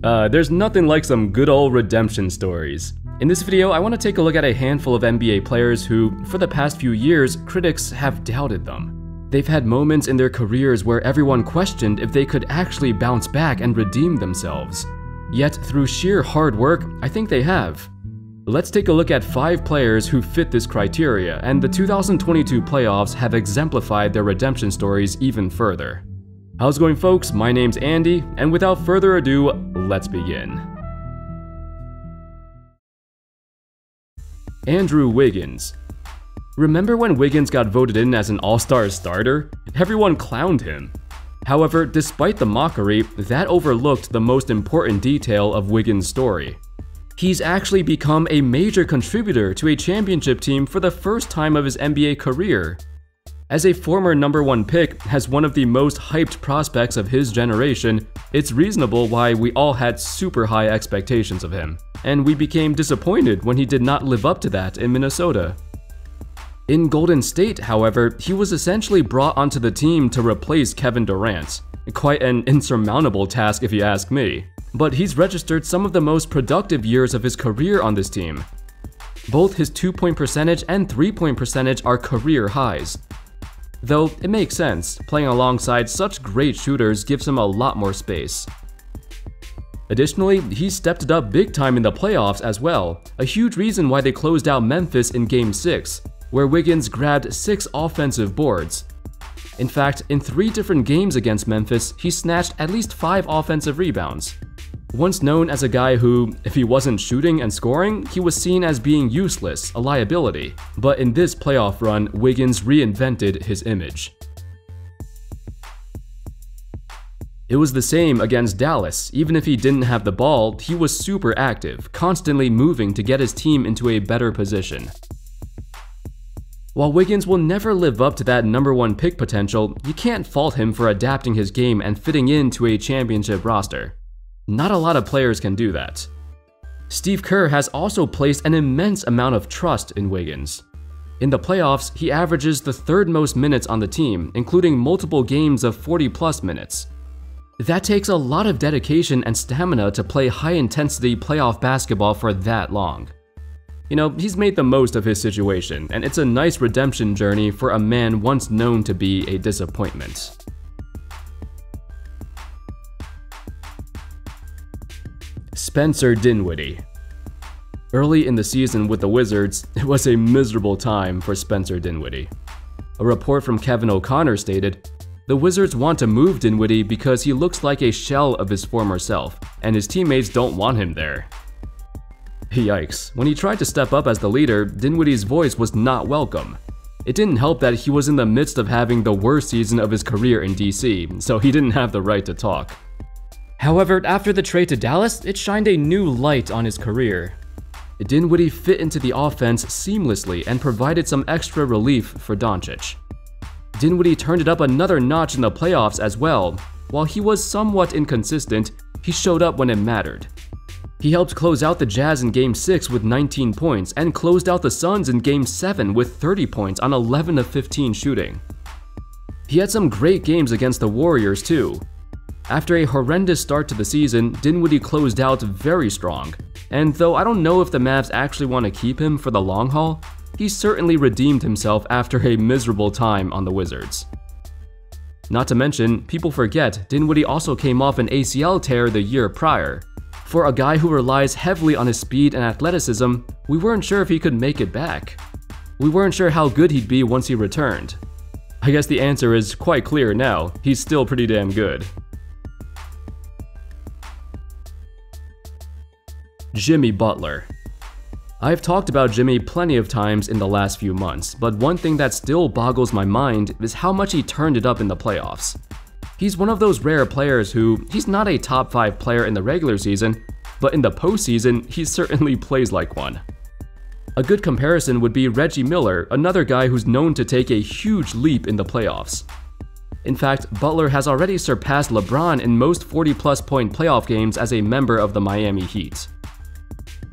There's nothing like some good old redemption stories. In this video, I want to take a look at a handful of NBA players who, for the past few years, critics have doubted them. They've had moments in their careers where everyone questioned if they could actually bounce back and redeem themselves. Yet, through sheer hard work, I think they have. Let's take a look at 5 players who fit this criteria, and the 2022 playoffs have exemplified their redemption stories even further. How's it going, folks? My name's Andy, and without further ado, let's begin. Andrew Wiggins. Remember when Wiggins got voted in as an all-star starter? Everyone clowned him. However, despite the mockery, that overlooked the most important detail of Wiggins' story. He's actually become a major contributor to a championship team for the first time of his NBA career. As a former #1 pick, as one of the most hyped prospects of his generation, it's reasonable why we all had super high expectations of him, and we became disappointed when he did not live up to that in Minnesota. In Golden State, however, he was essentially brought onto the team to replace Kevin Durant. Quite an insurmountable task if you ask me, but he's registered some of the most productive years of his career on this team. Both his 2-point percentage and 3-point percentage are career highs. Though it makes sense, playing alongside such great shooters gives him a lot more space. Additionally, he stepped it up big time in the playoffs as well, a huge reason why they closed out Memphis in Game 6, where Wiggins grabbed 6 offensive boards. In fact, in 3 different games against Memphis, he snatched at least 5 offensive rebounds. Once known as a guy who, if he wasn't shooting and scoring, he was seen as being useless, a liability. But in this playoff run, Wiggins reinvented his image. It was the same against Dallas. Even if he didn't have the ball, he was super active, constantly moving to get his team into a better position. While Wiggins will never live up to that #1 pick potential, you can't fault him for adapting his game and fitting into a championship roster. Not a lot of players can do that. Steve Kerr has also placed an immense amount of trust in Wiggins. In the playoffs, he averages the 3rd most minutes on the team, including multiple games of 40+ minutes. That takes a lot of dedication and stamina to play high-intensity playoff basketball for that long. You know, he's made the most of his situation, and it's a nice redemption journey for a man once known to be a disappointment. Spencer Dinwiddie. Early in the season with the Wizards, it was a miserable time for Spencer Dinwiddie. A report from Kevin O'Connor stated, "The Wizards want to move Dinwiddie because he looks like a shell of his former self, and his teammates don't want him there." Yikes. When he tried to step up as the leader, Dinwiddie's voice was not welcome. It didn't help that he was in the midst of having the worst season of his career in DC, so he didn't have the right to talk. However, after the trade to Dallas, it shined a new light on his career. Dinwiddie fit into the offense seamlessly and provided some extra relief for Doncic. Dinwiddie turned it up another notch in the playoffs as well. While he was somewhat inconsistent, he showed up when it mattered. He helped close out the Jazz in Game 6 with 19 points and closed out the Suns in Game 7 with 30 points on 11 of 15 shooting. He had some great games against the Warriors too. After a horrendous start to the season, Dinwiddie closed out very strong, and though I don't know if the Mavs actually want to keep him for the long haul, he certainly redeemed himself after a miserable time on the Wizards. Not to mention, people forget Dinwiddie also came off an ACL tear the year prior. For a guy who relies heavily on his speed and athleticism, we weren't sure if he could make it back. We weren't sure how good he'd be once he returned. I guess the answer is quite clear now, he's still pretty damn good. Jimmy Butler. I've talked about Jimmy plenty of times in the last few months, but one thing that still boggles my mind is how much he turned it up in the playoffs. He's one of those rare players who, he's not a top 5 player in the regular season, but in the postseason, he certainly plays like one. A good comparison would be Reggie Miller, another guy who's known to take a huge leap in the playoffs. In fact, Butler has already surpassed LeBron in most 40+ point playoff games as a member of the Miami Heat.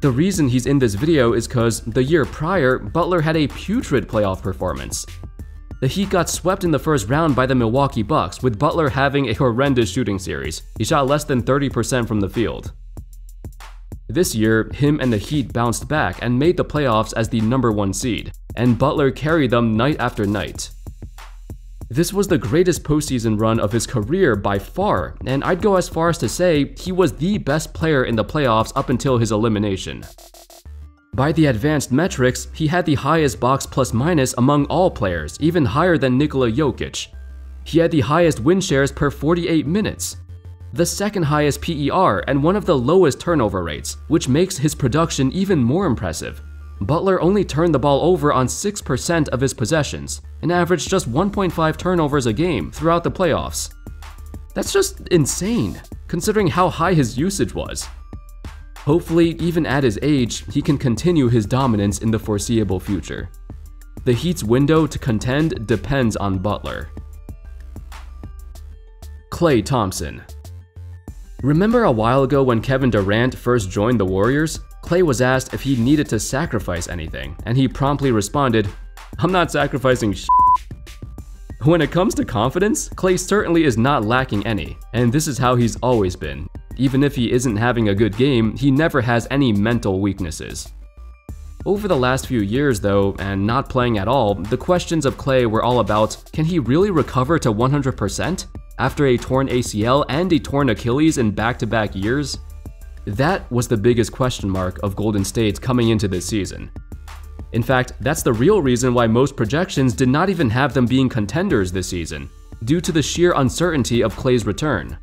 The reason he's in this video is because the year prior, Butler had a putrid playoff performance. The Heat got swept in the first round by the Milwaukee Bucks, with Butler having a horrendous shooting series. He shot less than 30% from the field. This year, him and the Heat bounced back and made the playoffs as the #1 seed, and Butler carried them night after night. This was the greatest postseason run of his career by far, and I'd go as far as to say he was the best player in the playoffs up until his elimination. By the advanced metrics, he had the highest box plus-minus among all players, even higher than Nikola Jokic. He had the highest win shares per 48 minutes, the second highest PER, and one of the lowest turnover rates, which makes his production even more impressive. Butler only turned the ball over on 6% of his possessions, and averaged just 1.5 turnovers a game throughout the playoffs. That's just insane, considering how high his usage was. Hopefully, even at his age, he can continue his dominance in the foreseeable future. The Heat's window to contend depends on Butler. Klay Thompson. Remember a while ago when Kevin Durant first joined the Warriors? Klay was asked if he needed to sacrifice anything, and he promptly responded, "I'm not sacrificing shit." When it comes to confidence, Klay certainly is not lacking any, and this is how he's always been. Even if he isn't having a good game, he never has any mental weaknesses. Over the last few years though, and not playing at all, the questions of Klay were all about, can he really recover to 100% after a torn ACL and a torn Achilles in back-to-back years? That was the biggest question mark of Golden State coming into this season. In fact, that's the real reason why most projections did not even have them being contenders this season, due to the sheer uncertainty of Klay's return.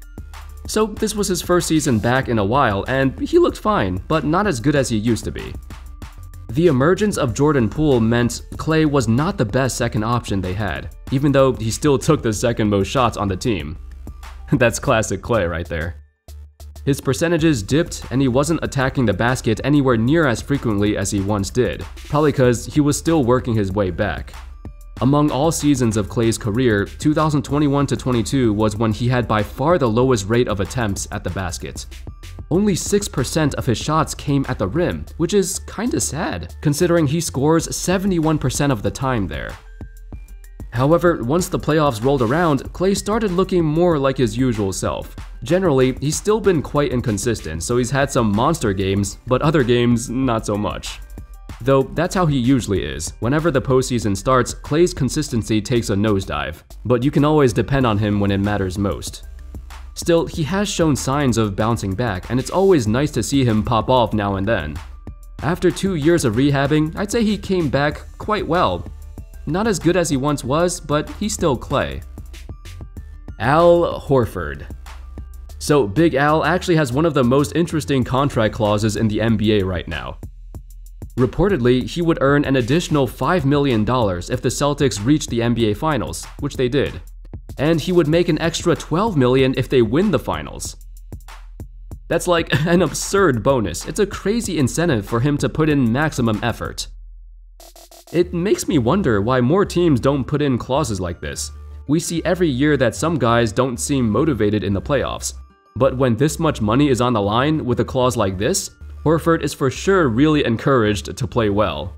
So this was his first season back in a while, and he looked fine, but not as good as he used to be. The emergence of Jordan Poole meant Klay was not the best second option they had, even though he still took the second most shots on the team. That's classic Klay right there. His percentages dipped, and he wasn't attacking the basket anywhere near as frequently as he once did, probably because he was still working his way back. Among all seasons of Klay's career, 2021-22 was when he had by far the lowest rate of attempts at the basket. Only 6% of his shots came at the rim, which is kinda sad, considering he scores 71% of the time there. However, once the playoffs rolled around, Klay started looking more like his usual self. Generally, he's still been quite inconsistent, so he's had some monster games, but other games, not so much. Though that's how he usually is. Whenever the postseason starts, Klay's consistency takes a nosedive, but you can always depend on him when it matters most. Still, he has shown signs of bouncing back, and it's always nice to see him pop off now and then. After 2 years of rehabbing, I'd say he came back quite well. Not as good as he once was, but he's still Klay. Al Horford. So Big Al actually has one of the most interesting contract clauses in the NBA right now. Reportedly, he would earn an additional $5 million if the Celtics reached the NBA Finals, which they did. And he would make an extra $12 million if they win the Finals. That's like an absurd bonus. It's a crazy incentive for him to put in maximum effort. It makes me wonder why more teams don't put in clauses like this. We see every year that some guys don't seem motivated in the playoffs. But when this much money is on the line with a clause like this, Horford is for sure really encouraged to play well.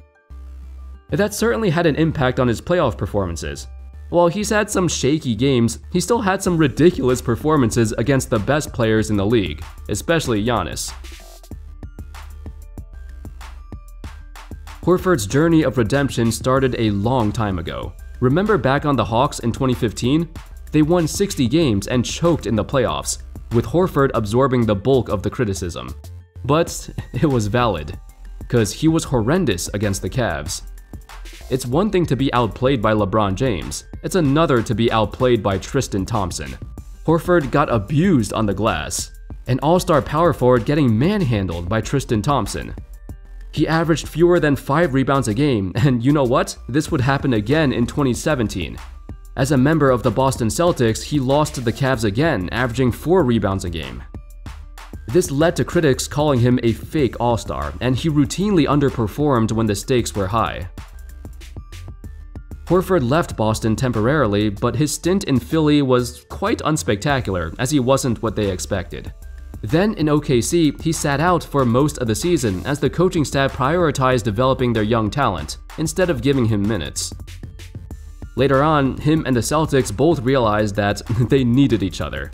That certainly had an impact on his playoff performances. While he's had some shaky games, he still had some ridiculous performances against the best players in the league, especially Giannis. Horford's journey of redemption started a long time ago. Remember back on the Hawks in 2015? They won 60 games and choked in the playoffs, with Horford absorbing the bulk of the criticism. But it was valid, because he was horrendous against the Cavs. It's one thing to be outplayed by LeBron James, it's another to be outplayed by Tristan Thompson. Horford got abused on the glass, an all-star power forward getting manhandled by Tristan Thompson. He averaged fewer than 5 rebounds a game, and you know what? This would happen again in 2017. As a member of the Boston Celtics, he lost to the Cavs again, averaging 4 rebounds a game. This led to critics calling him a fake all-star, and he routinely underperformed when the stakes were high. Horford left Boston temporarily, but his stint in Philly was quite unspectacular, as he wasn't what they expected. Then in OKC, he sat out for most of the season as the coaching staff prioritized developing their young talent, instead of giving him minutes. Later on, him and the Celtics both realized that they needed each other.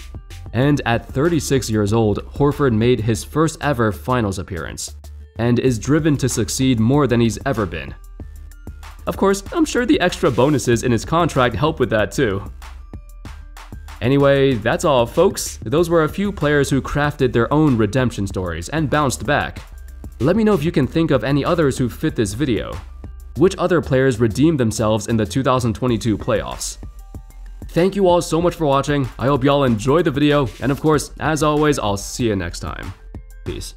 And at 36 years old, Horford made his first ever finals appearance, and is driven to succeed more than he's ever been. Of course, I'm sure the extra bonuses in his contract help with that too. Anyway, that's all folks. Those were a few players who crafted their own redemption stories and bounced back. Let me know if you can think of any others who fit this video. Which other players redeemed themselves in the 2022 playoffs? Thank you all so much for watching. I hope y'all enjoyed the video, and of course, as always, I'll see you next time. Peace.